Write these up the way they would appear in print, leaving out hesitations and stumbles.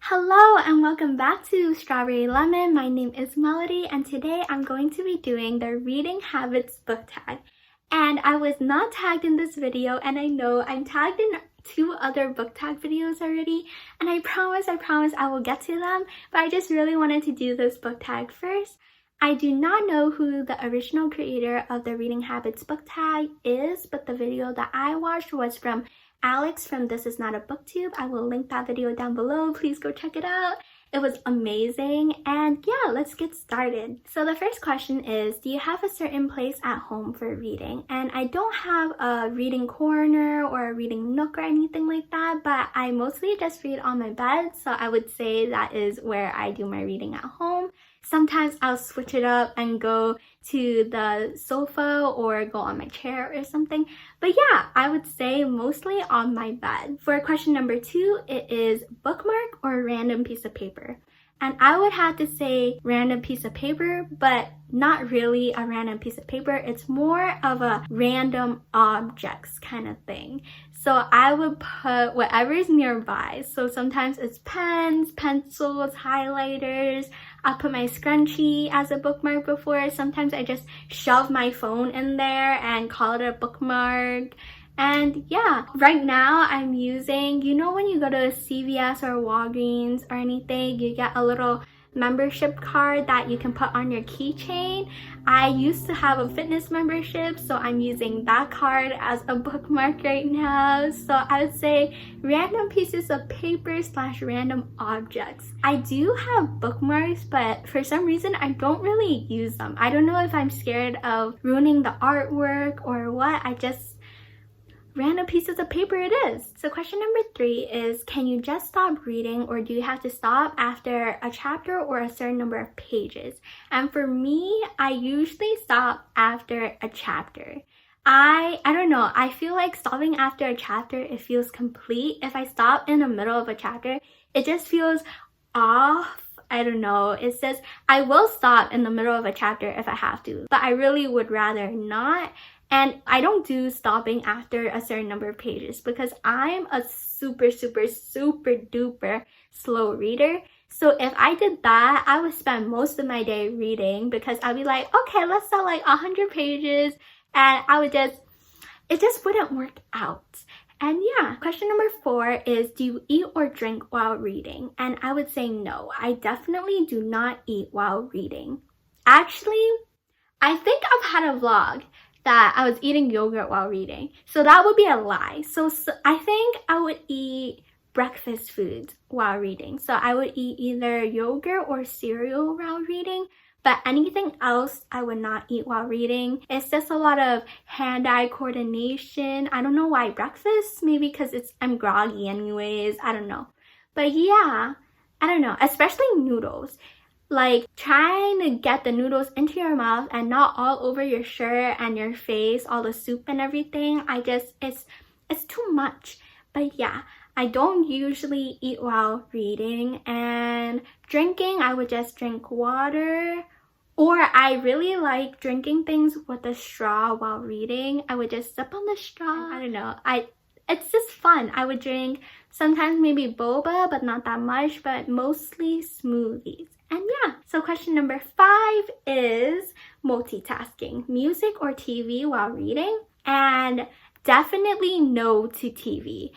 Hello and welcome back to Strawberry Lemon. My name is Melody and today I'm going to be doing the Reading Habits book tag. And I was not tagged in this video, and I know I'm tagged in 2 other book tag videos already, and I promise I will get to them, but I just really wanted to do this book tag first. I do not know who the original creator of the Reading Habits book tag is, but the video that I watched was from Alex from This Is Not a Booktube. I will link that video down below. Please go check it out. It was amazing. And yeah, let's get started. So the first question is, do you have a certain place at home for reading? And I don't have a reading corner or a reading nook or anything like that, but I mostly just read on my bed. So I would say that is where I do my reading at home. Sometimes I'll switch it up and go to the sofa or go on my chair or something. But yeah, I would say mostly on my bed. For question number 2, it is bookmark or random piece of paper. And I would have to say random piece of paper, but not really a random piece of paper. It's more of a random objects kind of thing. So I would put whatever's nearby. So sometimes it's pens, pencils, highlighters. I'll put my scrunchie as a bookmark before. Sometimes I just shove my phone in there and call it a bookmark. And yeah, right now I'm using, you know when you go to CVS or Walgreens or anything, you get a little membership card that you can put on your keychain. I used to have a fitness membership, so I'm using that card as a bookmark right now. So I would say random pieces of paper / random objects. I do have bookmarks, but for some reason I don't really use them. I don't know if I'm scared of ruining the artwork or what. Random pieces of paper it is. So question number 3 is, can you just stop reading or do you have to stop after a chapter or a certain number of pages? And for me, I usually stop after a chapter. I don't know, I feel like stopping after a chapter, it feels complete. If I stop in the middle of a chapter, it just feels off. I don't know. It says I will stop in the middle of a chapter if I have to, but I really would rather not. And I don't do stopping after a certain number of pages because I'm a super duper slow reader. So if I did that, I would spend most of my day reading because I'd be like, okay, let's start like 100 pages. And it just wouldn't work out. And yeah, question number 4 is, do you eat or drink while reading? And I would say no, I definitely do not eat while reading. Actually, I think I've had a vlog that I was eating yogurt while reading. So that would be a lie. So I think I would eat breakfast foods while reading. So I would eat either yogurt or cereal while reading, but anything else I would not eat while reading. It's just a lot of hand-eye coordination. I don't know why breakfast, maybe because I'm groggy anyways, I don't know. But yeah, I don't know, especially noodles. Like trying to get the noodles into your mouth and not all over your shirt and your face, all the soup and everything. It's too much. But yeah, I don't usually eat while reading. And drinking, I would just drink water. Or I really like drinking things with a straw while reading. I would just sip on the straw. I don't know. It's just fun. I would drink sometimes maybe boba, but not that much, but mostly smoothies. And yeah, so question number 5 is multitasking, music or TV while reading? And definitely no to TV.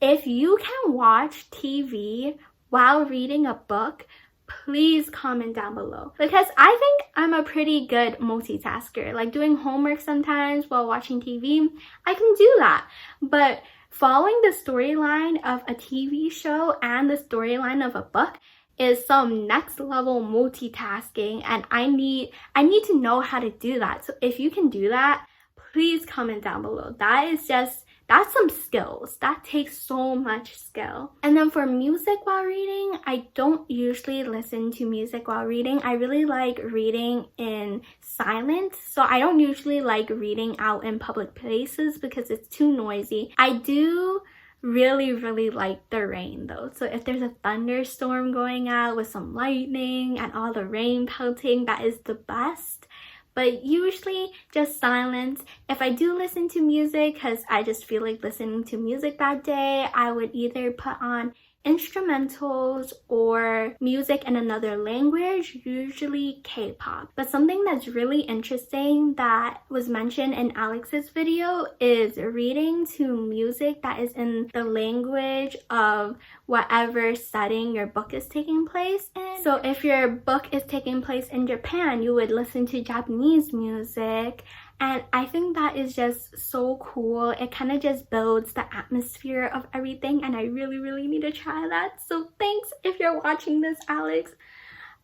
If you can watch TV while reading a book, please comment down below, because I think I'm a pretty good multitasker. Like doing homework sometimes while watching TV, I can do that. But following the storyline of a TV show and the storyline of a book is some next level multitasking, and I need to know how to do that. So if you can do that, please comment down below. That's some skills. That takes so much skill. And then for music while reading, I don't usually listen to music while reading. I really like reading in silence. So I don't usually like reading out in public places because it's too noisy. I do really like the rain though. So if there's a thunderstorm going out with some lightning and all the rain pelting, that is the best. But usually just silence. If I do listen to music because I just feel like listening to music that day, I would either put on instrumentals or music in another language, usually K-pop. But something that's really interesting that was mentioned in Alex's video is reading to music that is in the language of whatever setting your book is taking place in. So if your book is taking place in Japan, you would listen to Japanese music. And I think that is just so cool. It kind of just builds the atmosphere of everything, and I really need to try that. So thanks if you're watching this, Alex.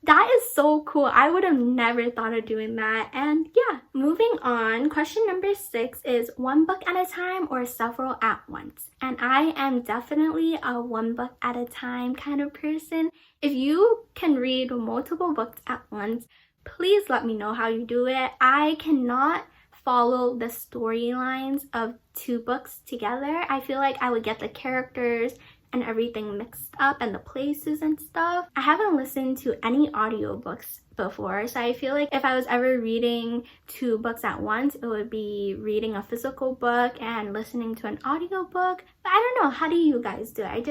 That is so cool. I would have never thought of doing that. And yeah, moving on. Question number 6 is one book at a time or several at once? And I am definitely a one book at a time kind of person. If you can read multiple books at once, please let me know how you do it. I cannot follow the storylines of 2 books together. I feel like I would get the characters and everything mixed up and the places and stuff. I haven't listened to any audiobooks before, so I feel like if I was ever reading 2 books at once, it would be reading a physical book and listening to an audiobook. But I don't know, how do you guys do it?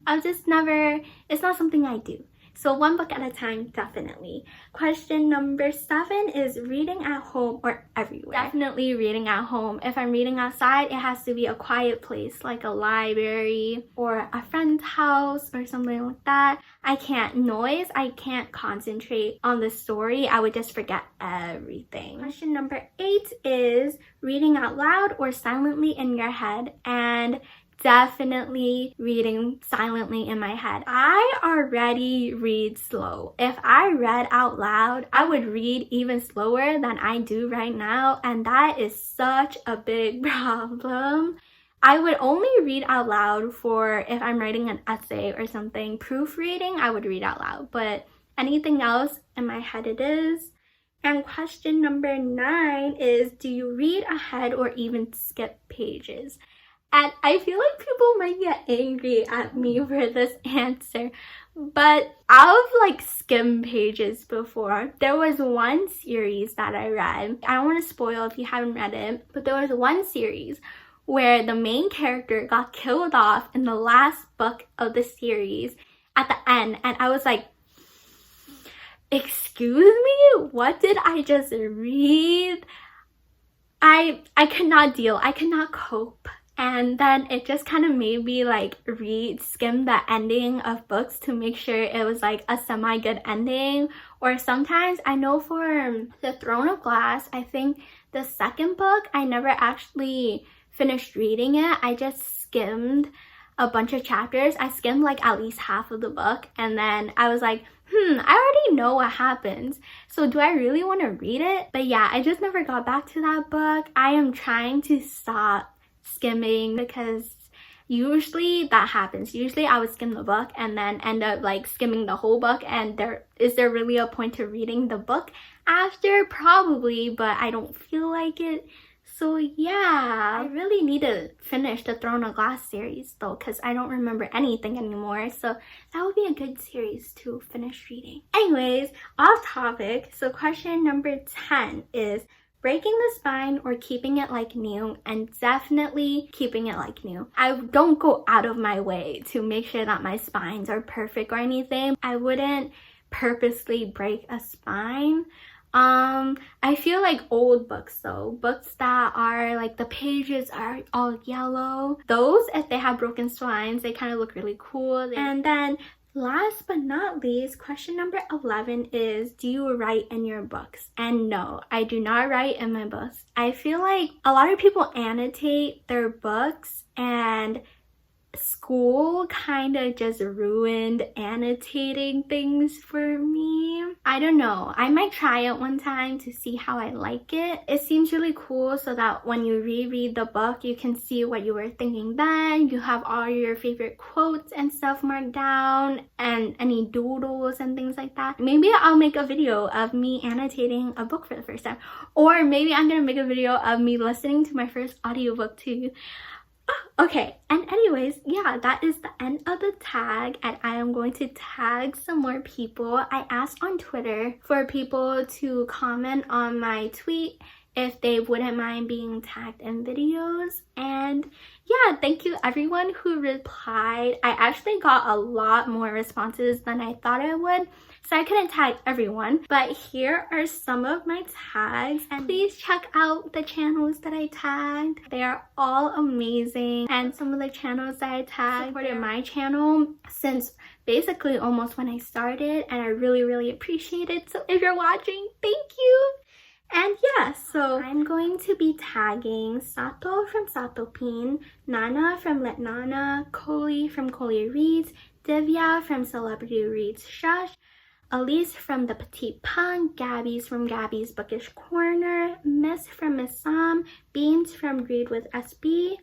I'll just never, it's not something I do. So one book at a time, definitely. Question number 7 is reading at home or everywhere. Definitely reading at home. If I'm reading outside, it has to be a quiet place like a library or a friend's house or something like that. I can't concentrate on the story. I would just forget everything. Question number 8 is reading out loud or silently in your head. And definitely reading silently in my head. I already read slow. If I read out loud, I would read even slower than I do right now, and that is such a big problem. I would only read out loud for if I'm writing an essay or something. Proofreading, I would read out loud, but anything else in my head it is. And question number 9 is, do you read ahead or even skip pages? And I feel like people might get angry at me for this answer, but I've skimmed pages before. There was one series that I read. I don't want to spoil if you haven't read it, but there was one series where the main character got killed off in the last book of the series at the end, and I was like, excuse me? What did I just read? I could not deal. I could not cope. And then it just kind of made me skim the ending of books to make sure it was a semi-good ending. Or sometimes, I know for The Throne of Glass, I think the second book, I never actually finished reading it. I just skimmed a bunch of chapters. I skimmed at least half of the book, and then I was like, I already know what happens, so do I really want to read it? But yeah, I just never got back to that book. I am trying to stop skimming because usually that happens. Usually I would skim the book and then end up skimming the whole book, and is there really a point to reading the book after? Probably, but I don't feel like it. So yeah, I really need to finish the Throne of Glass series though, because I don't remember anything anymore. So that would be a good series to finish reading. Anyways, off topic. So question number 10 is breaking the spine or keeping it like new, and definitely keeping it like new. I don't go out of my way to make sure that my spines are perfect or anything. I wouldn't purposely break a spine. I feel like old books though, books that are the pages are all yellow, those, if they have broken spines, they kind of look really cool. And then last but not least, question number 11 is, do you write in your books? And no, I do not write in my books. I feel like a lot of people annotate their books, and school kind of just ruined annotating things for me. I don't know. I might try it one time to see how I like it. It seems really cool so that when you reread the book, you can see what you were thinking then. You have all your favorite quotes and stuff marked down and any doodles and things like that. Maybe I'll make a video of me annotating a book for the first time. Or maybe I'm gonna make a video of me listening to my first audiobook too. Okay, and anyways, yeah, that is the end of the tag, and I am going to tag some more people. I asked on Twitter for people to comment on my tweet if they wouldn't mind being tagged in videos. And yeah, thank you everyone who replied. I actually got a lot more responses than I thought I would, so I couldn't tag everyone, but here are some of my tags, and please check out the channels that I tagged. They are all amazing, and some of the channels that I tagged supported my channel since basically almost when I started, and I really appreciate it. So if you're watching, thank you. And yeah, so I'm going to be tagging Sato from Satopine, Nana from Let Nana, Koli from Koli Reads, Divya from Celebrity Reads Shush, Elise from The Petite Punk, Gabby's from Gabby's Bookish Corner, Miss from Miss Sam, Beans from Read with SB,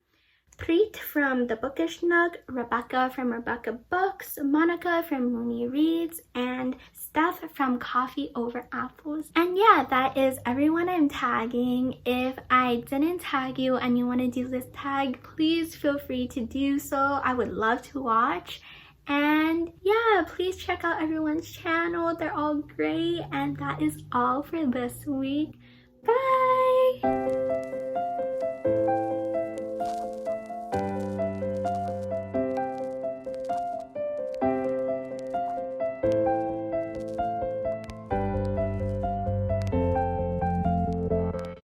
Preet from The Bookish Nook, Rebecca from Rebecca Books, Monica from Mooney Reads, and Steph from Coffee Over Apples. And yeah, that is everyone I'm tagging. If I didn't tag you and you want to do this tag, please feel free to do so. I would love to watch. And yeah, please check out everyone's channel. They're all great. And that is all for this week. Bye!